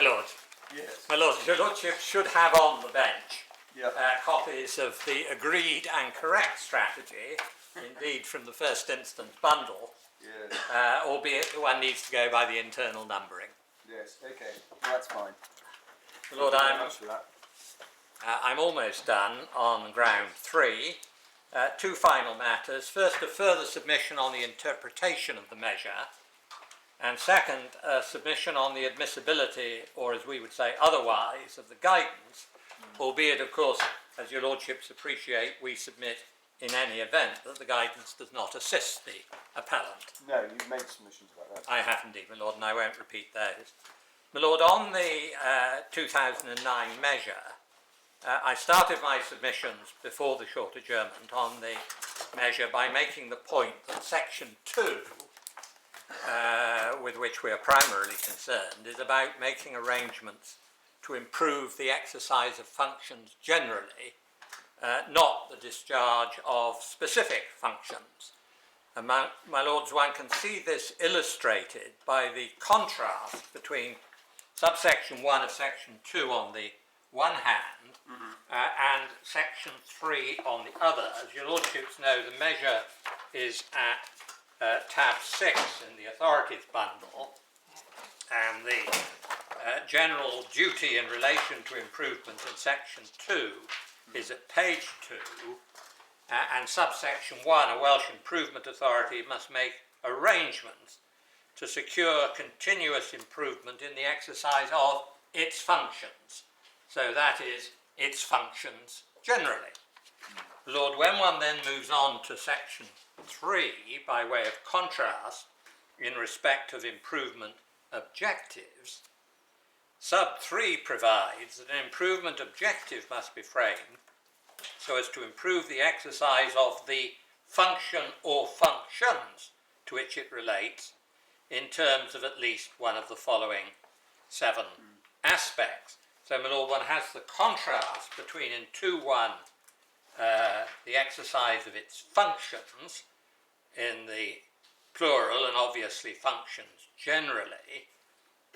Lord. Yes. My Lord, your Lordship should have on the bench Yeah. copies of the agreed and correct strategy, indeed from the first instance bundle, Yes. albeit the one needs to go by the internal numbering. Yes. Okay. Well, that's fine. My Lord, Thank you very much for that. I'm almost done on ground 3. Two final matters. First, a further submission on the interpretation of the measure, and second, a submission on the admissibility, or as we would say otherwise, of the guidance, albeit, of course, as your Lordships appreciate, we submit in any event that the guidance does not assist the appellant. No, you've made submissions about that. I have indeed, my Lord, and I won't repeat those. My Lord, on the 2009 measure, I started my submissions before the short adjournment on the measure by making the point that Section 2, with which we are primarily concerned, is about making arrangements to improve the exercise of functions generally, not the discharge of specific functions. And my Lords, one can see this illustrated by the contrast between subsection 1 of Section 2 on the one hand and Section 3 on the other. As your Lordships know, the measure is at tab 6 in the authorities bundle, and the general duty in relation to improvement in Section 2 is at page 2, and subsection 1, a Welsh Improvement Authority must make arrangements to secure continuous improvement in the exercise of its functions. So that is, its functions generally. Lord, when one then moves on to section 3, by way of contrast, in respect of improvement objectives, sub 3 provides that an improvement objective must be framed so as to improve the exercise of the function or functions to which it relates in terms of at least one of the following 7 aspects. So, my Lord, one has the contrast between in 2.1 the exercise of its functions in the plural and obviously functions generally,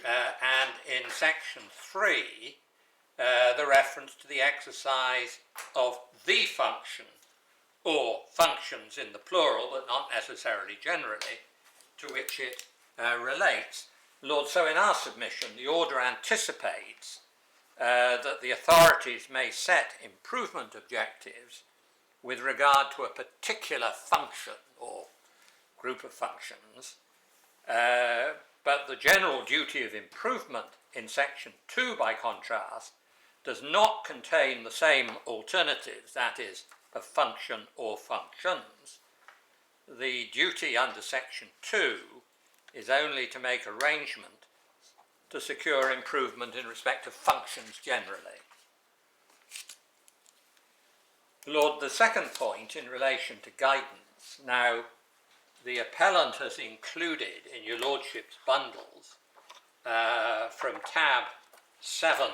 and in section 3 the reference to the exercise of the function or functions in the plural but not necessarily generally to which it relates. Lord, so in our submission the order anticipates that the authorities may set improvement objectives with regard to a particular function or group of functions, but the general duty of improvement in section 2, by contrast, does not contain the same alternatives, that is, of function or functions. The duty under section 2 is only to make arrangement to secure improvement in respect of functions generally. Lord, the second point in relation to guidance. Now, the appellant has included in your Lordship's bundles from tab 7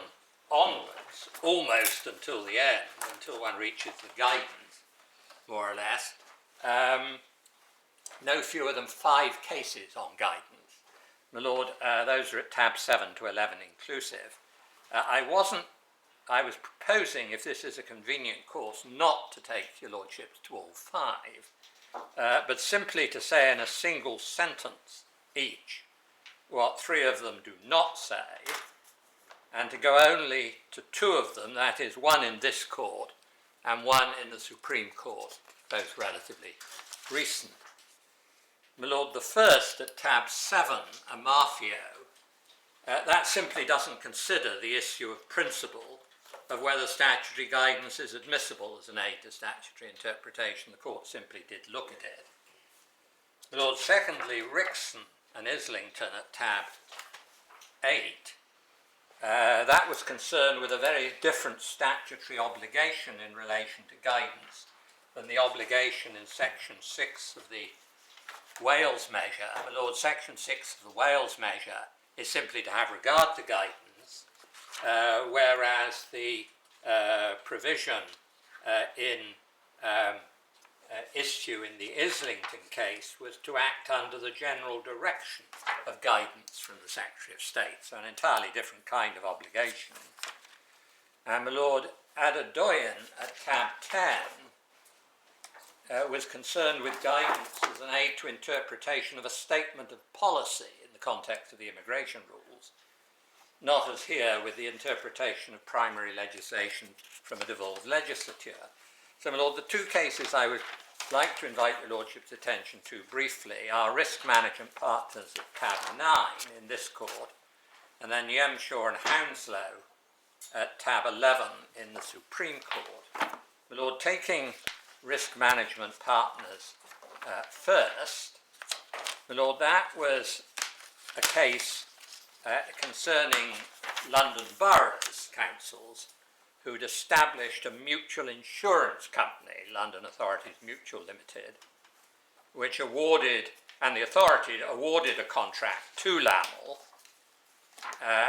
onwards, almost until the end, until one reaches the guidance, more or less, no fewer than 5 cases on guidance. My Lord, those are at tab 7 to 11 inclusive. I was proposing, if this is a convenient course, not to take your Lordships to all 5, but simply to say in a single sentence each what 3 of them do not say, and to go only to 2 of them, that is, 1 in this court and 1 in the Supreme Court, both relatively recent. My Lord, the first at tab 7, a Marfio, that simply doesn't consider the issue of principle of whether statutory guidance is admissible as an aid to statutory interpretation. The court simply did look at it. My Lord, secondly, Rickson and Islington at tab 8, that was concerned with a very different statutory obligation in relation to guidance than the obligation in section 6 of the Wales measure. My Lord, section 6 of the Wales measure is simply to have regard to guidance, whereas the provision in issue in the Islington case was to act under the general direction of guidance from the Secretary of State, so an entirely different kind of obligation. And my Lord Haddon-Cave at tab 10 was concerned with guidance as an aid to interpretation of a statement of policy in the context of the immigration rules, not as here with the interpretation of primary legislation from a devolved legislature. So, my Lord, the two cases I would like to invite your Lordship's attention to briefly are risk management partners at tab 9 in this court, and then Yemshaw and Hounslow at tab 11 in the Supreme Court. My Lord, taking risk management partners first, my Lord, that was a case concerning London boroughs councils who'd established a mutual insurance company, London Authorities Mutual Limited, which awarded, and the authority awarded a contract to Lamel,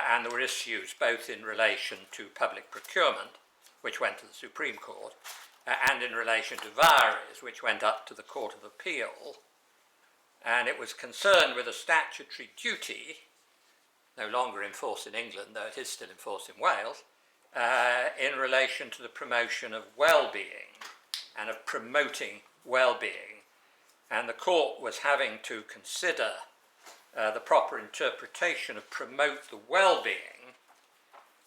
and there were issues both in relation to public procurement, which went to the Supreme Court, and in relation to Vares, which went up to the Court of Appeal, and it was concerned with a statutory duty, no longer in force in England, though it is still in force in Wales, in relation to the promotion of well-being and of promoting well-being. And the court was having to consider the proper interpretation of promote the well-being,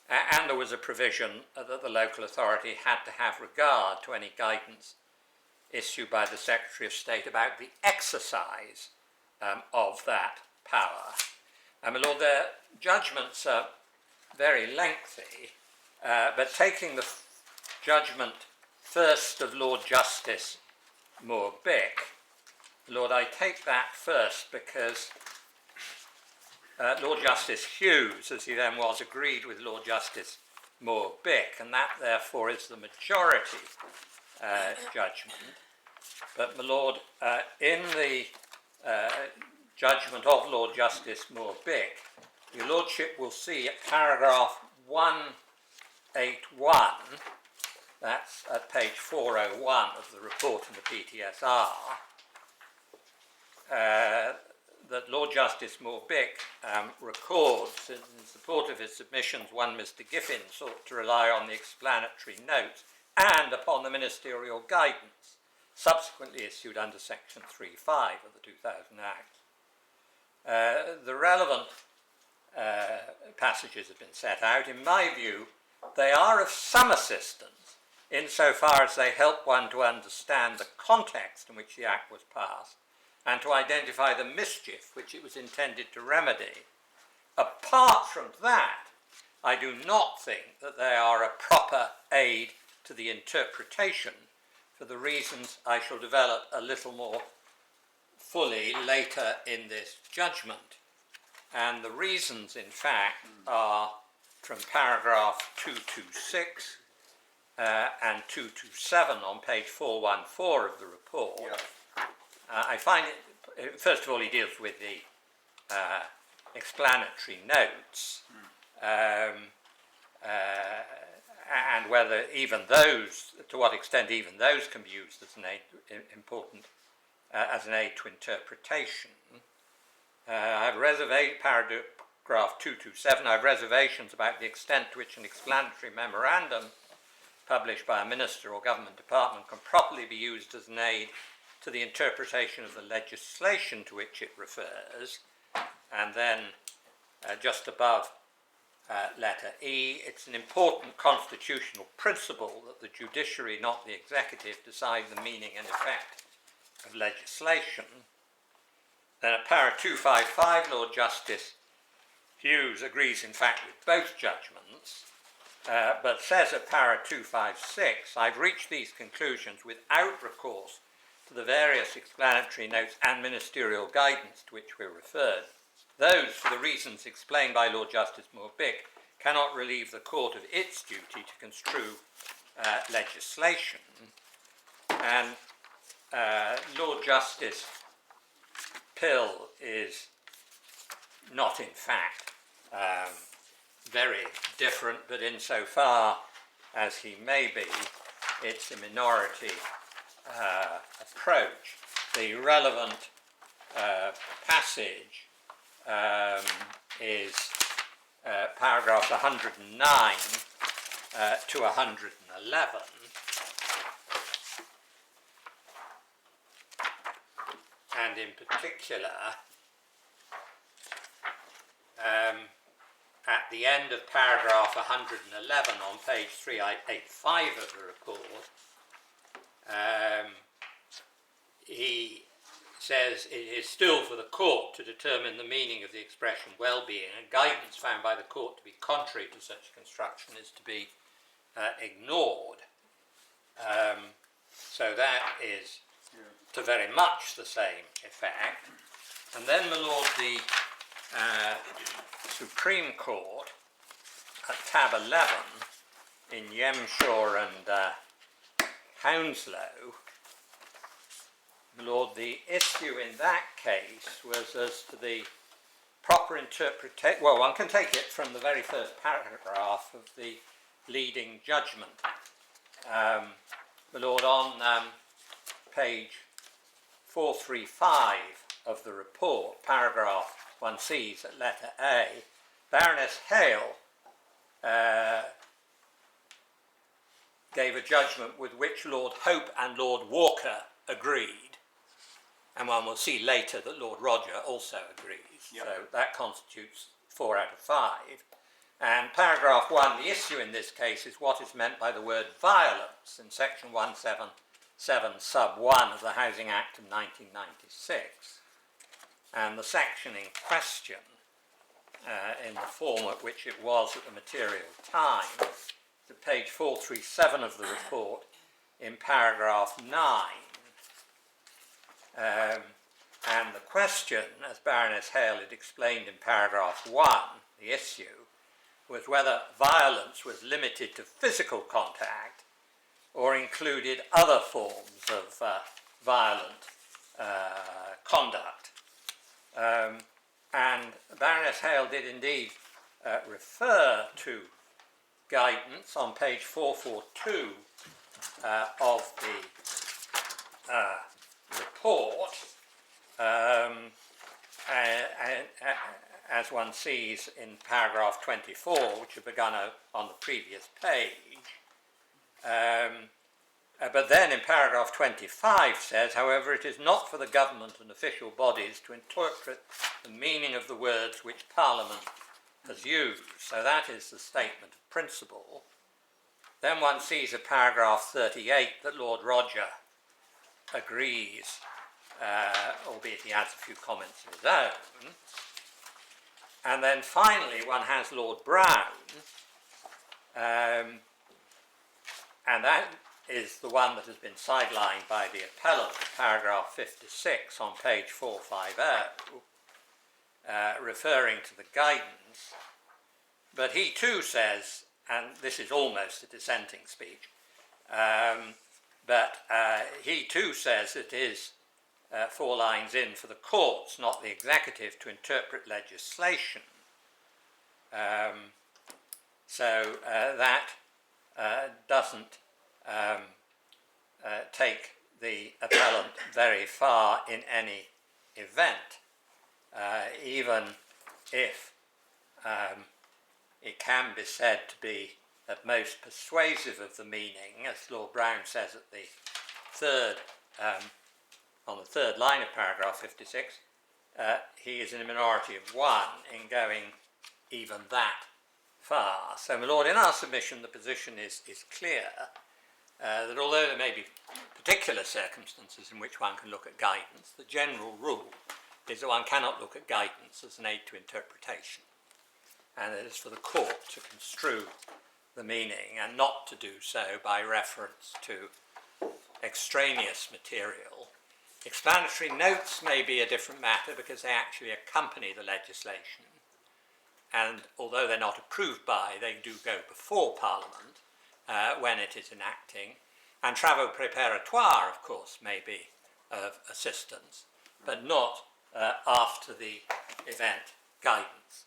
and there was a provision that the local authority had to have regard to any guidance issued by the Secretary of State about the exercise of that power. And, my Lord, their judgments are very lengthy, but taking the judgment first of Lord Justice Moore-Bick, Lord, I take that first because Lord Justice Hughes, as he then was, agreed with Lord Justice Moore-Bick, and that therefore is the majority judgment. But, my Lord, in the judgment of Lord Justice Moore-Bick, your Lordship will see at paragraph 181, that's at page 401 of the report in the PTSR, that Lord Justice Moore-Bick records in support of his submissions, one Mr. Giffin sought to rely on the explanatory notes and upon the ministerial guidance subsequently issued under section 3.5 of the 2000 Act. The relevant passages have been set out. In my view, they are of some assistance insofar as they help one to understand the context in which the Act was passed and to identify the mischief which it was intended to remedy. Apart from that, I do not think that they are a proper aid to the interpretation for the reasons I shall develop a little more fully later in this judgment. And the reasons, in fact, are from paragraph 226 and 227 on page 414 of the report. Yeah. I find it, first of all, he deals with the explanatory notes, and whether even those, to what extent even those can be used as an aid, as an aid to interpretation. I have paragraph 227, I have reservations about the extent to which an explanatory memorandum published by a minister or government department can properly be used as an aid to the interpretation of the legislation to which it refers. And then just above letter E, it's an important constitutional principle that the judiciary, not the executive, decide the meaning and effect of legislation. Then at para 255, Lord Justice Hughes agrees in fact with both judgments, but says at para 256, I've reached these conclusions without recourse to the various explanatory notes and ministerial guidance to which we're referred. Those, for the reasons explained by Lord Justice Moore-Bick, cannot relieve the court of its duty to construe legislation. And Lord Justice Pill is not, in fact, very different, but insofar as he may be, it's a minority approach. The relevant passage is paragraphs 109 to 111. And in particular, at the end of paragraph 111 on page 385 of the report, he says it is still for the court to determine the meaning of the expression well-being, and guidance found by the court to be contrary to such construction is to be ignored. So that is to very much the same effect. And then, my lord, the Supreme Court at tab 11 in Yemshaw and Hounslow, my lord, the issue in that case was as to the proper interpretation. Well, one can take it from the very first paragraph of the leading judgment. My lord, on page 435 of the report, paragraph 1C's at letter A, Baroness Hale gave a judgment with which Lord Hope and Lord Walker agreed, and one will see later that Lord Roger also agrees. Yep. So that constitutes 4 out of 5. And paragraph 1, the issue in this case is what is meant by the word violence in section 177 sub 1 of the Housing Act of 1996. And the section in question, in the form at which it was at the material time, to page 437 of the report in paragraph 9. And the question, as Baroness Hale had explained in paragraph 1, the issue, was whether violence was limited to physical contact or included other forms of violent conduct. And Baroness Hale did indeed refer to guidance on page 442 of the report, as one sees in paragraph 24, which had begun on the previous page. But then in paragraph 25 says, however, it is not for the government and official bodies to interpret the meaning of the words which Parliament has used. So that is the statement of principle. Then one sees at paragraph 38 that Lord Roger agrees, albeit he adds a few comments of his own. And then finally one has Lord Brown, and that is the one that has been sidelined by the appellant, paragraph 56 on page 450, referring to the guidance. But he too says, and this is almost a dissenting speech, but he too says it is 4 lines in for the courts, not the executive, to interpret legislation. So that doesn't take the appellant very far in any event, even if it can be said to be at most persuasive of the meaning, as Lord Brown says at the third, on the third line of paragraph 56, he is in a minority of 1 in going even that far. So, my lord, in our submission the position is clear, that although there may be particular circumstances in which one can look at guidance, the general rule is that one cannot look at guidance as an aid to interpretation, and it is for the court to construe the meaning and not to do so by reference to extraneous material. Explanatory notes may be a different matter because they actually accompany the legislation, and although they're not approved by, they do go before Parliament when it is enacting, and travaux préparatoires, of course, may be of assistance, but not after the event guidance.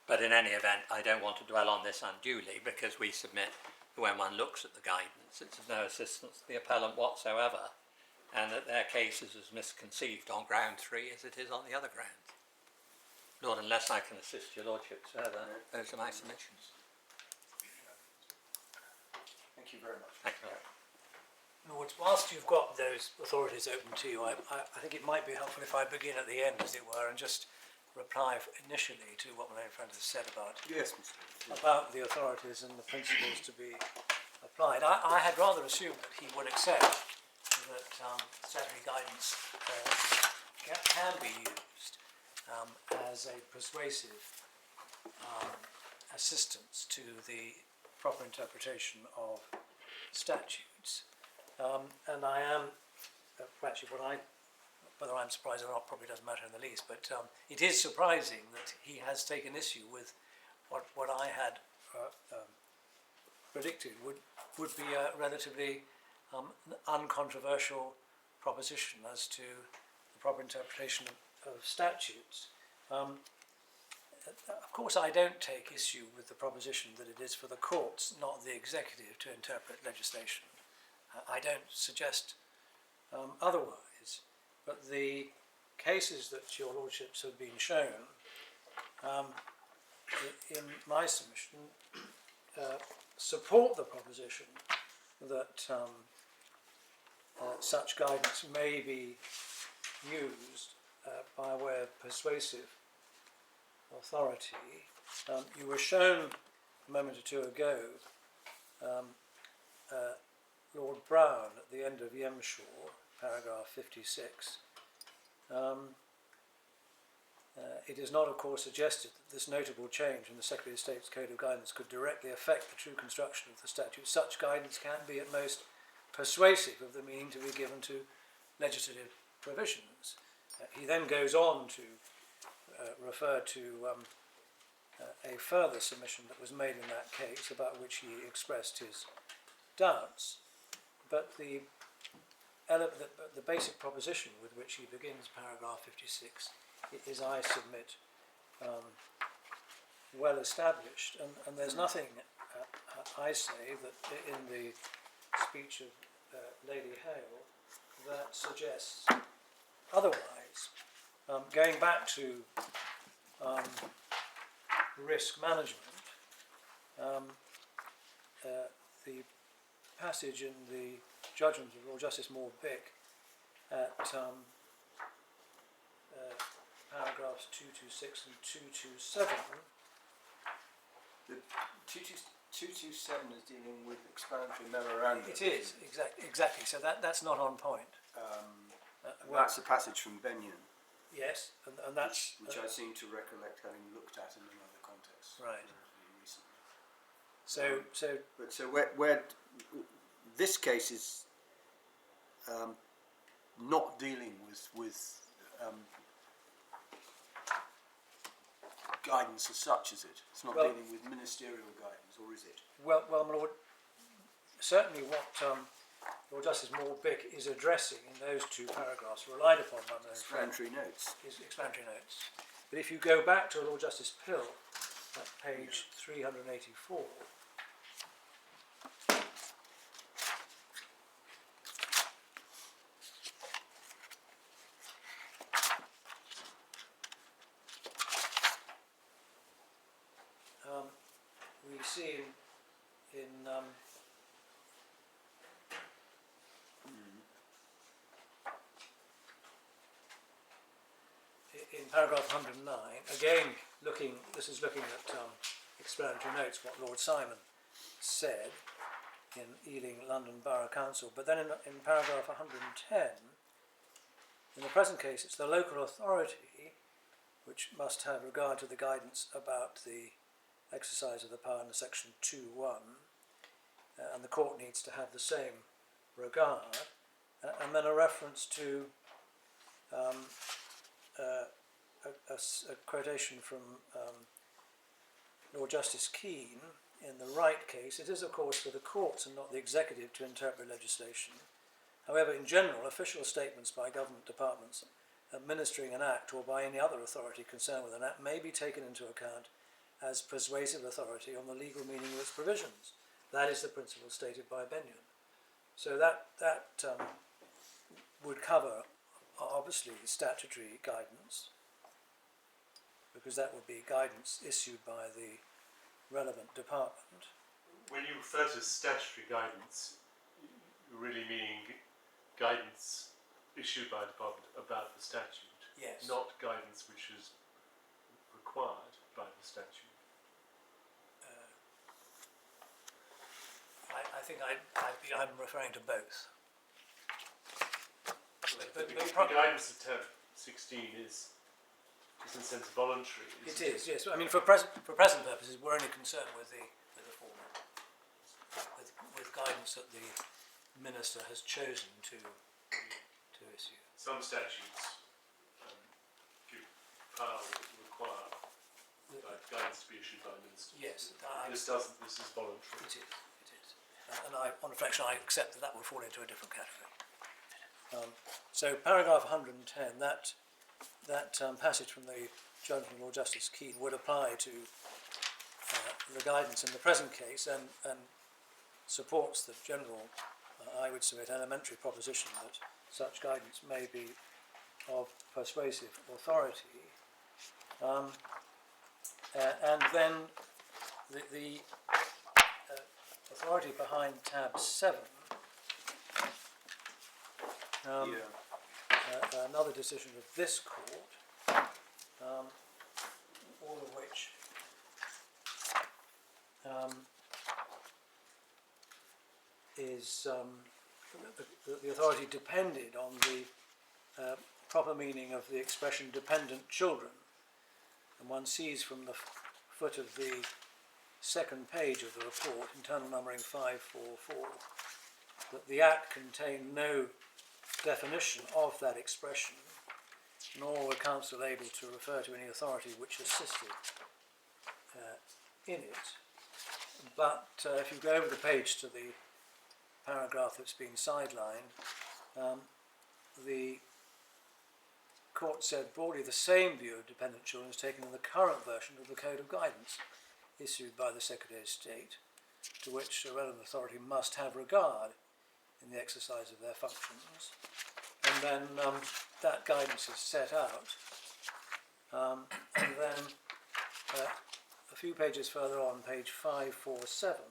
But in any event, I don't want to dwell on this unduly because we submit when one looks at the guidance, it's of no assistance to the appellant whatsoever, and that their case is as misconceived on ground 3 as it is on the other grounds. Lord, unless I can assist your lordship further, those are my submissions. Thank you very much. Thank you. Lords, whilst you've got those authorities open to you, I think it might be helpful if I begin at the end, as it were, and just reply initially to what my own friend has said about Yes, Mr. about the authorities and the principles to be applied. I had rather assumed that he would accept that statutory guidance can be used as a persuasive assistance to the proper interpretation of statutes. And I am, actually whether I'm surprised or not probably doesn't matter in the least, but it is surprising that he has taken issue with what I had predicted would be a relatively uncontroversial proposition as to the proper interpretation of statutes. Of course, I don't take issue with the proposition that it is for the courts, not the executive, to interpret legislation. I don't suggest otherwise, but the cases that your lordships have been shown in my submission support the proposition that such guidance may be used by way of persuasive authority. You were shown a moment or two ago Lord Brown at the end of Yemshaw, paragraph 56. It is not, of course, suggested that this notable change in the Secretary of State's Code of Guidance could directly affect the true construction of the statute. Such guidance can be at most persuasive of the meaning to be given to legislative provisions. He then goes on to refer to a further submission that was made in that case, about which he expressed his doubts. But the basic proposition with which he begins paragraph 56 is, I submit, well established, and there's nothing, I say, that in the speech of Lady Hale that suggests otherwise. Going back to risk management, the passage in the judgment of Lord Justice Moore-Bick at paragraphs 226 and 227. The 227 is dealing with explanatory memorandum. It is, exactly. So that's not on point. That's a passage from Benyon. Yes, and that's... Which I seem to recollect having looked at in another context. Right. Recently. So where this case is not dealing with guidance as such, is it? It's not dealing with ministerial guidance, or is it? Well, my Lord, certainly what Lord Justice Moore-Bick is addressing in those two paragraphs, relied upon by my explanatory notes. Is explanatory notes. But if you go back to Lord Justice Pill at page 384, we see in paragraph 109, again this is looking at explanatory notes, what Lord Simon said in Ealing London Borough Council, but then in paragraph 110, in the present case it's the local authority which must have regard to the guidance about the exercise of the power under section 2.1, and the court needs to have the same regard, and then a reference to a quotation from Lord Justice Keane in the Wright case. It is, of course, for the courts and not the executive to interpret legislation. However, in general, official statements by government departments administering an act or by any other authority concerned with an act may be taken into account as persuasive authority on the legal meaning of its provisions. That is the principle stated by Benyon. So that would cover, obviously, statutory guidance, because that would be guidance issued by the relevant department. When you refer to statutory guidance, you're really meaning guidance issued by a department about the statute, Yes. not guidance which is required by the statute. I think I'm referring to both. The guidance of term 16 is in a sense voluntary. It is, yes. I mean, for present purposes, we're only concerned with the former, with guidance that the minister has chosen to issue. Some statutes give power require guidance to be issued by a minister. Yes, This doesn't. This is voluntary. It is. And on reflection, I accept that would fall into a different category. So paragraph 110, that passage from the judgment of Lord Justice Keene would apply to the guidance in the present case and supports the general, I would submit, elementary proposition that such guidance may be of persuasive authority. And then the authority behind tab 7, another decision of this court, all of which is the authority depended on the proper meaning of the expression dependent children, and one sees from the foot of the second page of the report, internal numbering 544, that the Act contained no definition of that expression, nor were council able to refer to any authority which assisted in it. But if you go over the page to the paragraph that's been sidelined, the court said broadly the same view of dependent children is taken in the current version of the Code of Guidance issued by the Secretary of State, to which a relevant authority must have regard in the exercise of their functions. And then that guidance is set out. And then a few pages further on, page 547,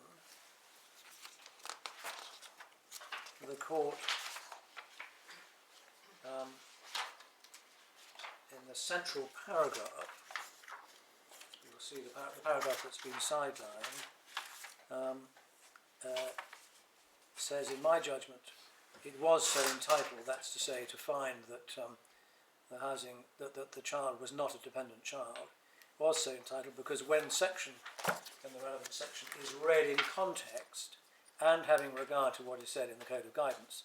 the court, in the central paragraph, you'll see the paragraph that's been sidelined, says, in my judgment, it was so entitled, that's to say, to find that the housing, that the child was not a dependent child, was so entitled because when section, in the relevant section, is read in context and having regard to what is said in the Code of Guidance,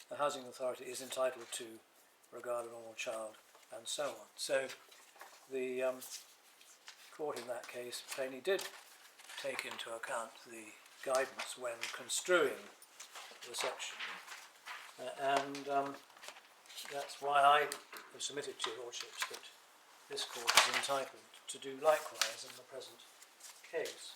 the housing authority is entitled to regard a normal child and so on. So the court in that case plainly did take into account the guidance when construing the section, and that's why I have submitted to your lordships that this court is entitled to do likewise in the present case.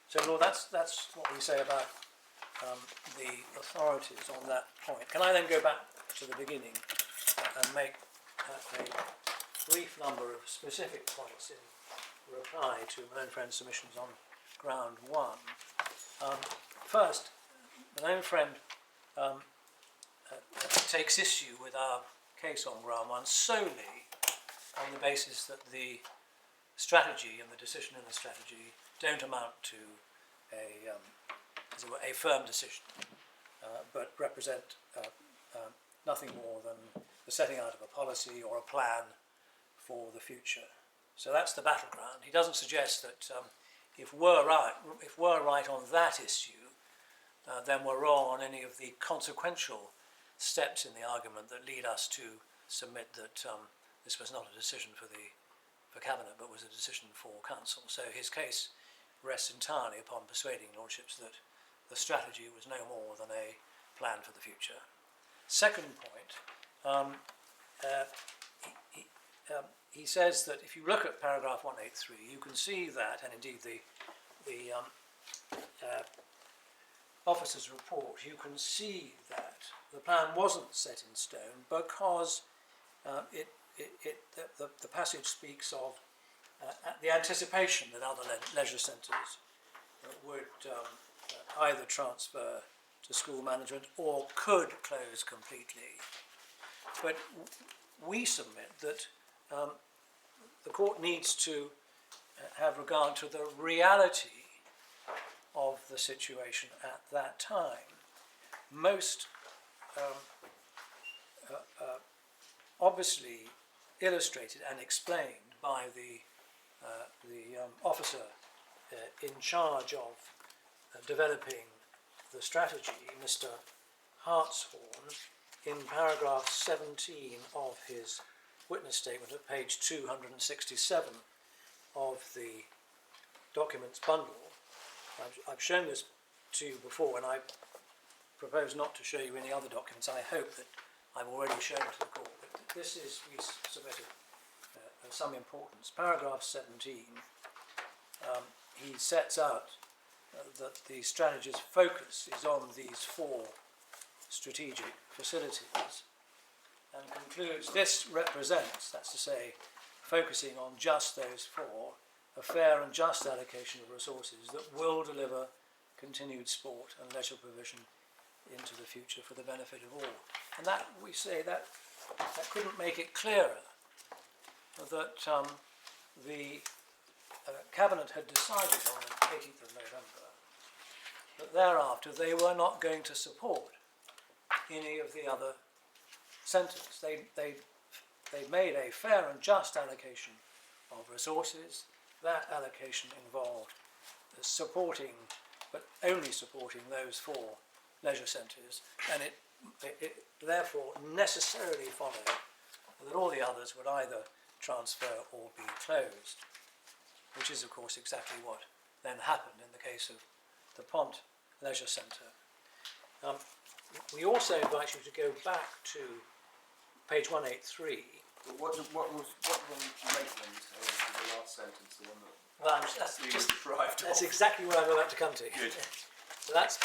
So, Lord, that's what we say about the authorities on that point. Can I then go back to the beginning and make a brief number of specific points in reply to my own friend's submissions on ground 1? First, my own friend takes issue with our case on ground 1 solely on the basis that the strategy and the decision in the strategy don't amount to a firm decision, but represent nothing more than the setting out of a policy or a plan for the future. So that's the battleground. He doesn't suggest that if we're right on that issue, then we're wrong on any of the consequential steps in the argument that lead us to submit that this was not a decision for Cabinet, but was a decision for Council. So his case rests entirely upon persuading lordships that the strategy was no more than a plan for the future. Second point, he says that if you look at paragraph 183, you can see that, and indeed the officer's report, you can see that the plan wasn't set in stone because the passage speaks of the anticipation that other leisure centres would either transfer to school management or could close completely. But we submit that the court needs to have regard to the reality of the situation at that time. Most obviously illustrated and explained by the officer in charge of developing the strategy, Mr. Hartshorn, in paragraph 17 of his witness statement at page 267 of the documents bundle. I've shown this to you before, and I propose not to show you any other documents. I hope that I've already shown it to the court, but this is, we submitted of some importance. Paragraph 17, he sets out that the strategy's focus is on these 4 strategic facilities, and concludes this represents, that's to say, focusing on just those 4, a fair and just allocation of resources that will deliver continued sport and leisure provision into the future for the benefit of all. And that, we say, that couldn't make it clearer that the Cabinet had decided on the 18th of November that thereafter they were not going to support any of the other centres. They made a fair and just allocation of resources. That allocation involved supporting, but only supporting, those 4 leisure centres, and it therefore necessarily followed that all the others would either transfer or be closed, which is of course exactly what then happened in the case of the Pont Leisure Centre. We also invite you to go back to page 183. What will Maitland say is the last sentence, the one that Well, we were deprived that's of? exactly what I'm about to come to. Good. So that's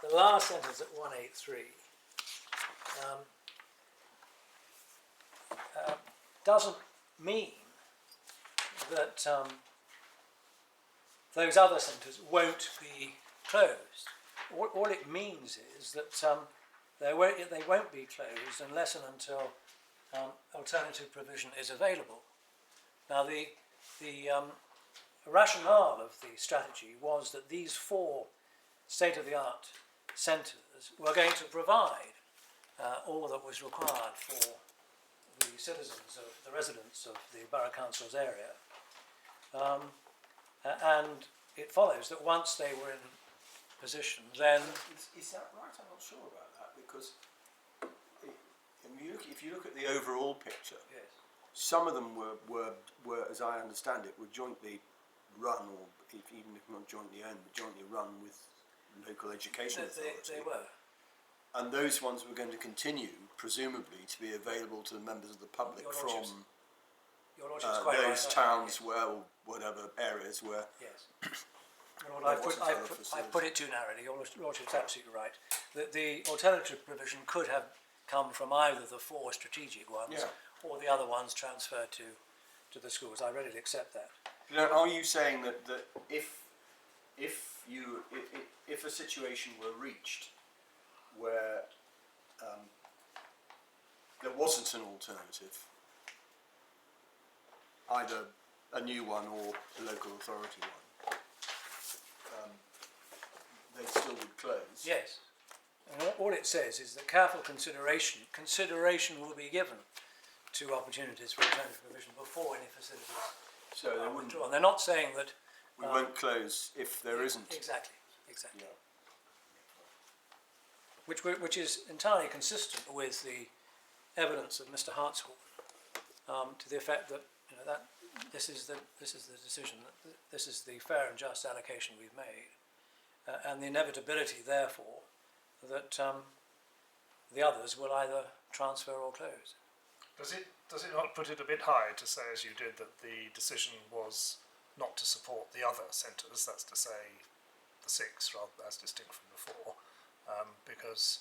the last sentence at 183. Doesn't mean that those other centres won't be closed. All it means is that they won't be closed unless and until alternative provision is available. Now, the rationale of the strategy was that these 4 state-of-the-art centres were going to provide all that was required for the citizens of the residents of the Borough Council's area, and it follows that once they were in position, then Is that right? I'm not sure about that, because if you look at the overall picture, yes, some of them were, as I understand it, were jointly run, or even if not jointly owned, but jointly run with local education authority. they were. And those ones were going to continue, presumably, to be available to the members of the public Your from Lordship's quite right. those towns where, or whatever areas where. Yes. Lord, I wasn't other facilities. put it too narrowly. Your Lordship's absolutely right. The alternative provision could have come from either the 4 strategic ones, or the other ones transferred to the schools. I readily accept that. Now, are you saying that if a situation were reached where there wasn't an alternative, either a new one or a local authority one, they still would close? Yes. And all it says is that careful consideration will be given to opportunities for alternative provision before any facilities So they are wouldn't. withdrawn. They're not saying that We won't close if there isn't. exactly. Yeah. Which is entirely consistent with the evidence of Mr. Hartshorn, to the effect that that this is the decision, that this is the fair and just allocation we've made, and the inevitability, therefore, that the others will either transfer or close. Does it not put it a bit high to say, as you did, that the decision was not to support the other centres, that's to say the 6, rather as distinct from the 4, because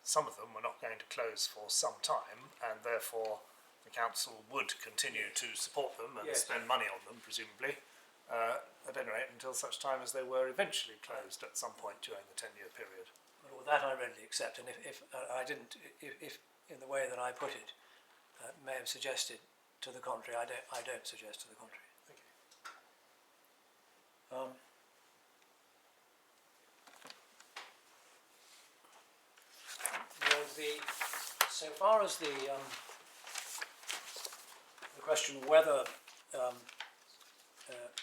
some of them were not going to close for some time, and therefore the council would continue to support them and spend money on them, presumably, at any rate until such time as they were eventually closed at some point during the 10-year period. Well, that I readily accept, and if I didn't, if in the way that I put it, may have suggested to the contrary, I don't suggest to the contrary. Thank you. So far as the question whether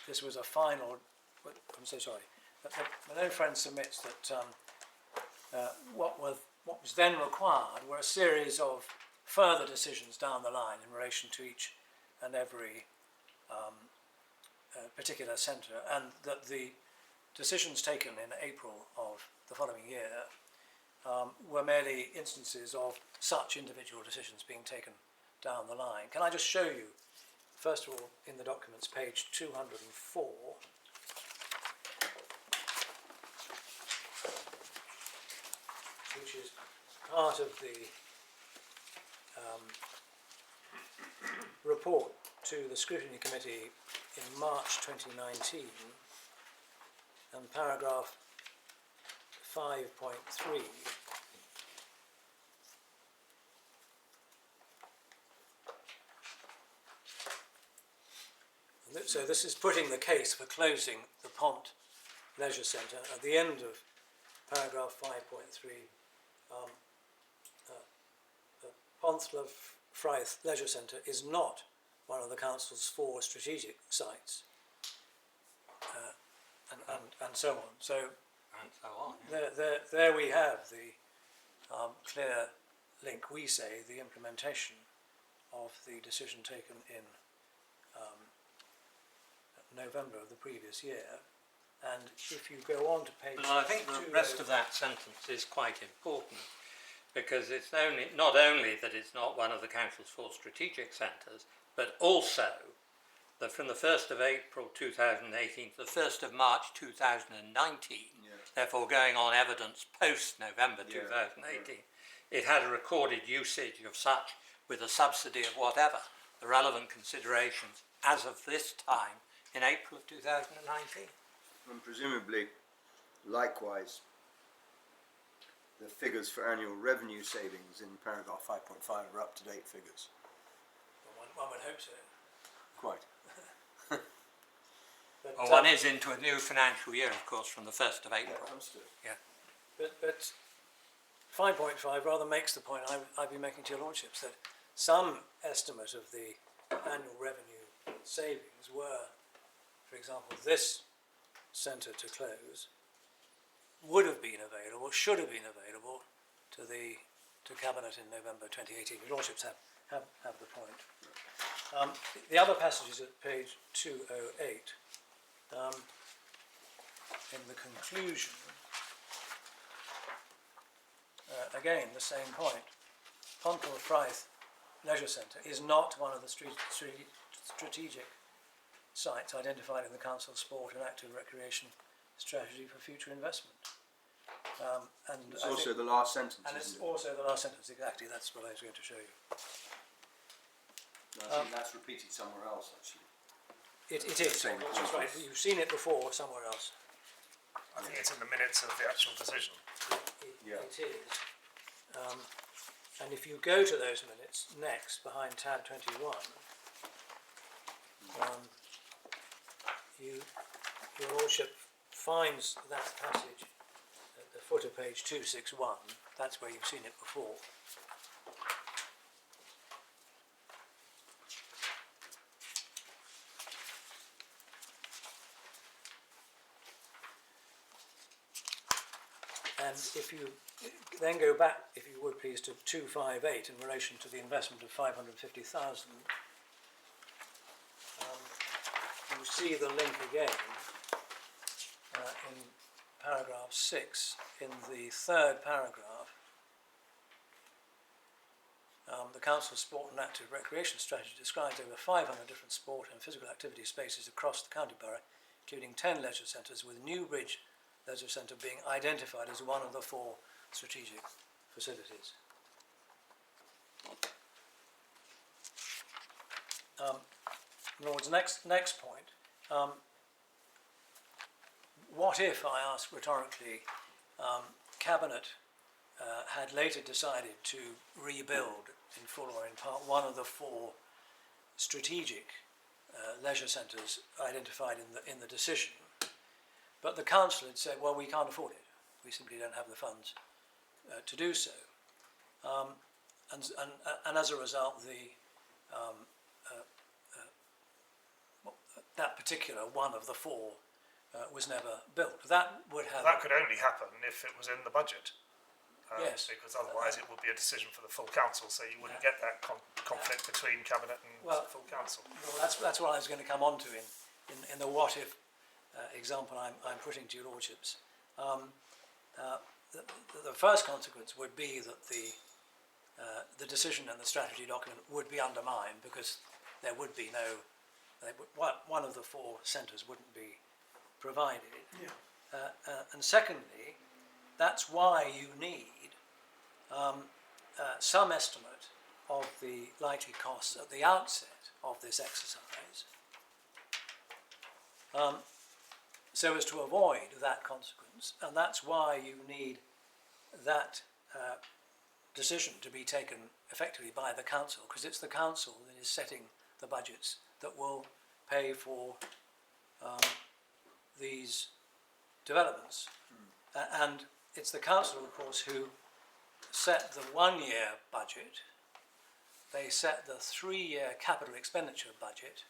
this was a final, I'm so sorry. My own friend submits that what was then required were a series of further decisions down the line in relation to each and every particular centre, and that the decisions taken in April of the following year were merely instances of such individual decisions being taken down the line. Can I just show you, first of all, in the documents, page 204, which is part of the report to the Scrutiny Committee in March 2019, and paragraph 5.3. So this is putting the case for closing the Pont Leisure Centre. At the end of paragraph 5.3, Ponthla Fryth Leisure Centre is not one of the council's 4 strategic sites, and so on. So And so on. there we have the clear link, we say, the implementation of the decision taken in November of the previous year. And if you go on to page Well, I think the rest of that sentence is quite important, because it's not only that it's not one of the council's 4 strategic centres, but also that from the 1st of April 2018 to the 1st of March 2019, therefore going on evidence post-November 2018, it had a recorded usage of such with a subsidy of whatever, the relevant considerations as of this time in April of 2019. And presumably, likewise, the figures for annual revenue savings in paragraph 5.5 are up-to-date figures. one would hope so. Quite. But, Well, one is into a new financial year, of course, from the 1st of April. Understood. But 5.5 rather makes the point I've been making to your lordships, that some estimate of the annual revenue savings were, for example, this centre to close would have been available, should have been available to Cabinet in November 2018. Your lordships have the point. The other passages at page 208, in the conclusion, again the same point. Ponthla Fryth Leisure Centre is not one of the strategic sites identified in the Council's sport and active recreation strategy for future investment. And It's also the last sentence, and it's isn't it? also the last sentence, exactly, that's what I was going to show you. I think that's repeated somewhere else, actually. It is, Same that's right, you've seen it before somewhere else. I think it's in the minutes of the actual decision. It is. And if you go to those minutes next, behind tab 21, your lordship finds that passage at the foot of page 261. That's where you've seen it before. And if you then go back, if you would please, to 258 in relation to the investment of 550,000, you see the link again in paragraph 6, in the third paragraph, the Council's Sport and Active Recreation Strategy describes over 500 different sport and physical activity spaces across the county borough, including 10 leisure centres, with Newbridge Leisure Centre being identified as one of the 4 strategic facilities. Lord's next point. What if, I ask rhetorically, Cabinet had later decided to rebuild in full or in part one of the 4 strategic leisure centres identified in the decision, but the council had said, well, we can't afford it. We simply don't have the funds to do so, and as a result, that particular one of the 4 was never built. That would have. That could only happen if it was in the budget. Yes. Because otherwise it would be a decision for the full council, so you wouldn't get that conflict between cabinet and full council. Well, that's what I was going to come on to in the what if example I'm putting to your lordships. The first consequence would be that the decision and the strategy document would be undermined, because there would be one of the 4 centres wouldn't be provided. Yeah. And secondly, that's why you need some estimate of the likely costs at the outset of this exercise, so as to avoid that consequence, and that's why you need that decision to be taken effectively by the council, because it's the council that is setting the budgets that will pay for these developments. And it's the council, of course, who set the 1-year budget, they set the 3-year capital expenditure budget,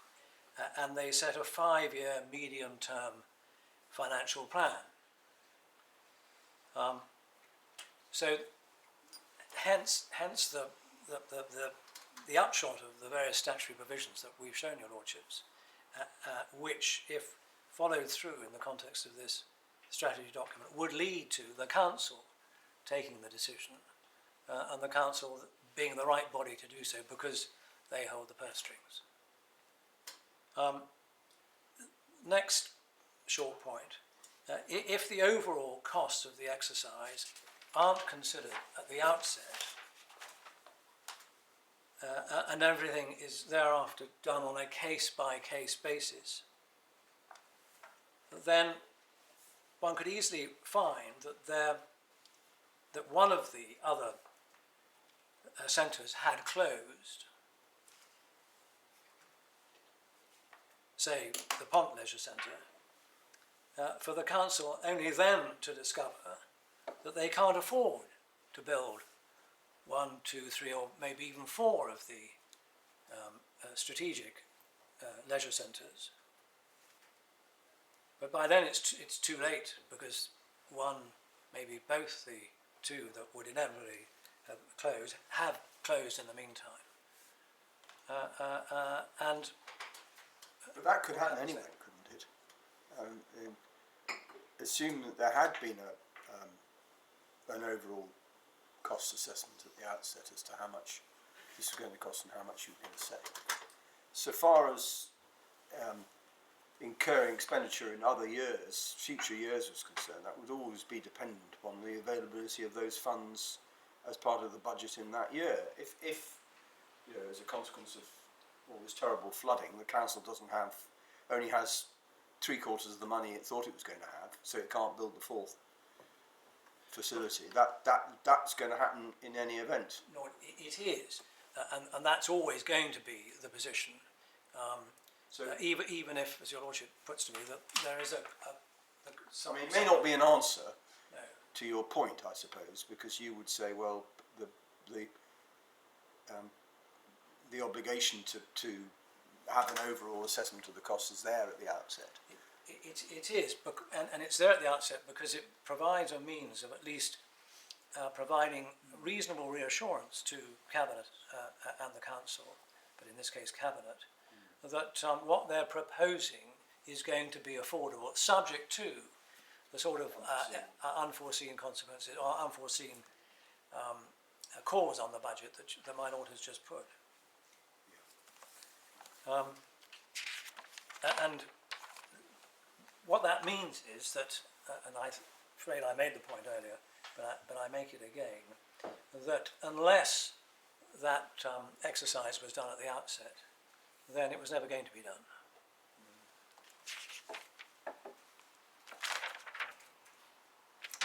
and they set a 5-year medium-term financial plan. So hence the upshot of the various statutory provisions that we've shown your lordships, which, if followed through in the context of this strategy document, would lead to the council taking the decision, and the council being the right body to do so because they hold the purse strings. Next short point. If the overall costs of the exercise aren't considered at the outset, and everything is thereafter done on a case-by-case basis, then one could easily find that one of the other centres had closed, say the Pont Leisure Centre, for the council only then to discover that they can't afford to build 1, 2, 3, or maybe even 4 of the strategic leisure centres. But by then it's too late, because one, maybe both the 2 that would inevitably have closed in the meantime. But that could happen anyway, couldn't it? Assume that there had been an overall cost assessment at the outset as to how much this was going to cost and how much you were going to save. So far as incurring expenditure in other years, future years was concerned, that would always be dependent upon the availability of those funds as part of the budget in that year. If you know, as a consequence of all this terrible flooding, the council only has 3/4 of the money it thought it was going to have, so it can't build the 4th facility. That's going to happen in any event. No, it is, and that's always going to be the position. Even if, as your lordship puts to me, that there is it may not be an answer to your point, I suppose, because you would say, well, the obligation to have an overall assessment of the costs is there at the outset. It is, and it's there at the outset because it provides a means of at least providing reasonable reassurance to Cabinet and the Council, but in this case Cabinet, that what they're proposing is going to be affordable, subject to the sort of unforeseen consequences or unforeseen cause on the budget that my lord has just put. And what that means is that, and I'm afraid I made the point earlier, but I make it again, that unless that exercise was done at the outset, then it was never going to be done.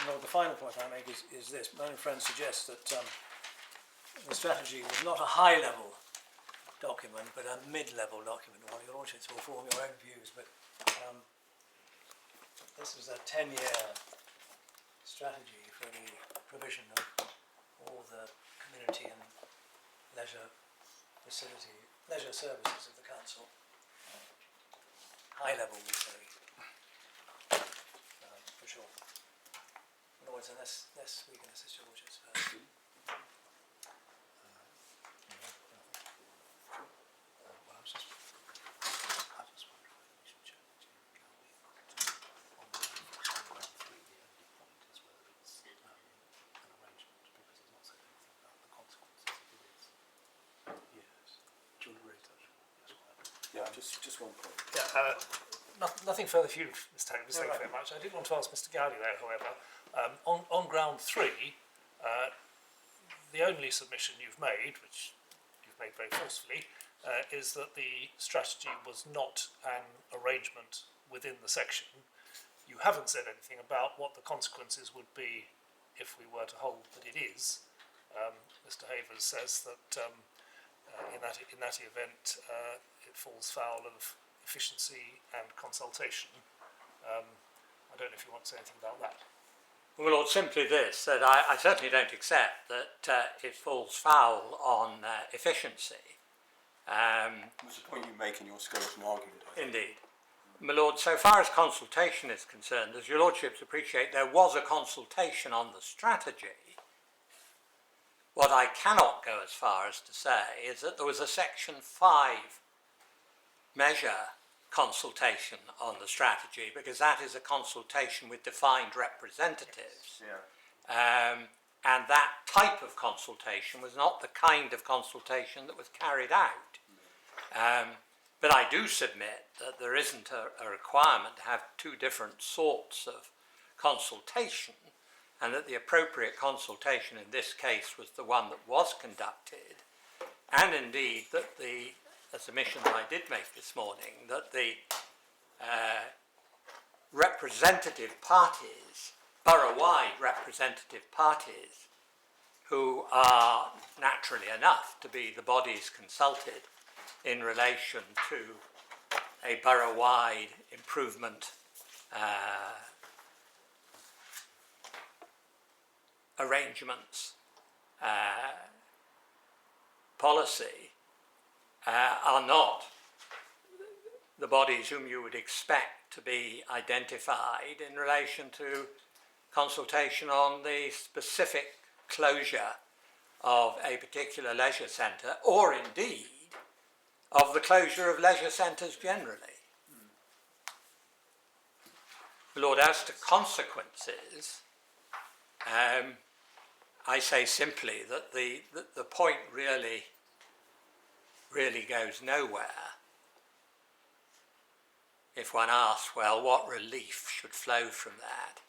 Well, the final point I make is this. My own friend suggests that the strategy was not a high-level document, but a mid-level document. Well, your lordships will form your own views, but this is a 10-year strategy for the provision of all the community and leisure services of the council. High-level, we say, for sure. Lords, unless we can assist your lordships first. Yeah, just one point. Yeah, nothing further for you, Mr. Taylor. Thank you very much. I did want to ask Mr. Gowdy there, however, on ground 3, the only submission you've made, which you've made very forcefully, is that the strategy was not an arrangement within the section. You haven't said anything about what the consequences would be if we were to hold that it is. Mr. Havers says that in that event it falls foul of efficiency and consultation. I don't know if you want to say anything about that. Well, Lord, simply this, that I certainly don't accept that it falls foul on efficiency. What's the point you make in your skeleton argument? Indeed. My Lord, so far as consultation is concerned, as your Lordships appreciate, there was a consultation on the strategy. What I cannot go as far as to say is that there was a Section 5 measure consultation on the strategy, because that is a consultation with defined representatives. Yeah. And that type of consultation was not the kind of consultation that was carried out. But I do submit that there isn't a requirement to have two different sorts of consultation, and that the appropriate consultation in this case was the one that was conducted, and indeed that the submission that I did make this morning, that the representative parties, borough-wide representative parties, who are naturally enough to be the bodies consulted in relation to a borough-wide improvement arrangements policy, are not the bodies whom you would expect to be identified in relation to consultation on the specific closure of a particular leisure centre, or indeed of the closure of leisure centres generally. Lord, as to consequences, I say simply that the point really goes nowhere if one asks, well, what relief should flow from that?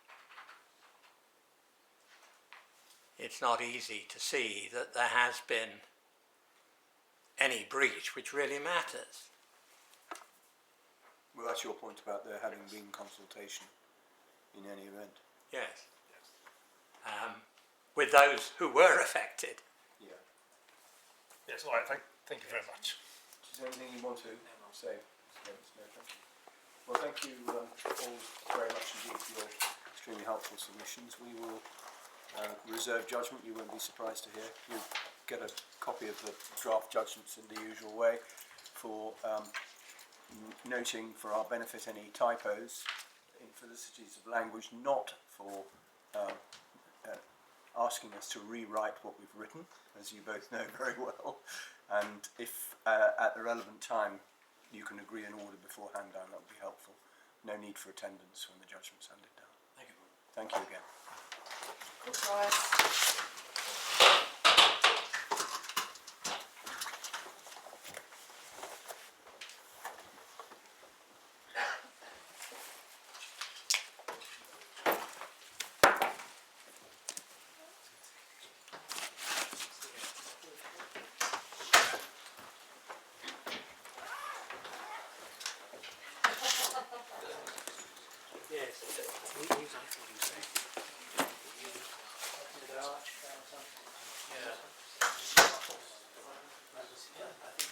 It's not easy to see that there has been any breach which really matters. Well, that's your point about there having been consultation in any event. Yes. With those who were affected. Yeah. Yes, all right, thank you very much. Is there anything you want to say? No, thank you. Well, thank you all very much indeed for your extremely helpful submissions. We will reserve judgment. You won't be surprised to hear. You'll get a copy of the draft judgments in the usual way for noting for our benefit any typos, infelicities of language, not for asking us to rewrite what we've written, as you both know very well. And if at the relevant time you can agree an order beforehand down, that would be helpful. No need for attendance when the judgment's handed down. Thank you. Thank you again. Yes. He's, I thought you said. The arch, something. Yeah.